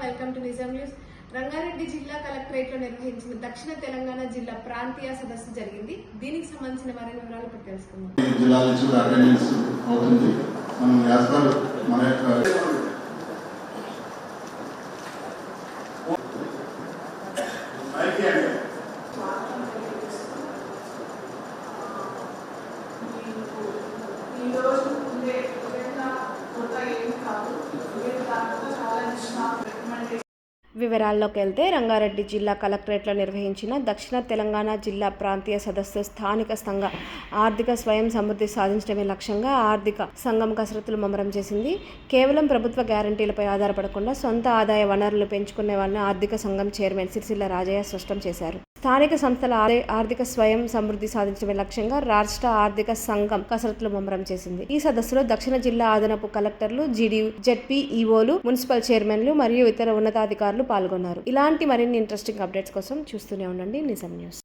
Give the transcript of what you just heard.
Welcome to Nizam news. Rangareddy జిల్లా collectorate లో నిర్వహించిన దక్షిణ తెలంగాణ జిల్లా ప్రాంతీయ సదస్సు జరిగింది. దీనికి సంబంధించిన మరిన్ని వివరాలు ఇప్పుడు తెలుసుకుందాం. జిల్లా నుంచి అటెండెన్స్ అవుతుంది. మనం యాస్పర్ మన వివరాల్లోకి వెళ్తే రంగారెడ్డి జిల్లా కలెక్టరేట్లో నిర్వహించిన దక్షిణ తెలంగాణ జిల్లా ప్రాంతీయ సదస్సు స్థానిక సంఘ ఆర్థిక స్వయం సమృద్ధి సాధించడమే లక్ష్యంగా ఆర్థిక సంఘం కసరత్తులు ముమ్మరం చేసింది. కేవలం ప్రభుత్వ గ్యారంటీలపై ఆధారపడకుండా సొంత ఆదాయ వనరులు పెంచుకునే వాళ్ళని ఆర్థిక సంఘం చైర్మన్ సిరిసిల్ల రాజయ్య స్పష్టం చేశారు. స్థానిక సంస్థల ఆర్థిక స్వయం సమృద్ధి సాధించడమే లక్ష్యంగా రాష్ట్ర ఆర్థిక సంఘం కసరత్తులు ముమ్మరం చేసింది. ఈ సదస్సులో దక్షిణ జిల్లా అదనపు కలెక్టర్లు, జెడ్పీ ఈఓలు, మున్సిపల్ చైర్మన్లు మరియు ఇతర ఉన్నతాధికారులు పాల్గొన్నారు. ఇలాంటి మరిన్ని ఇంట్రెస్టింగ్ అప్డేట్స్ కోసం చూస్తూనే ఉండండి నిజం న్యూస్.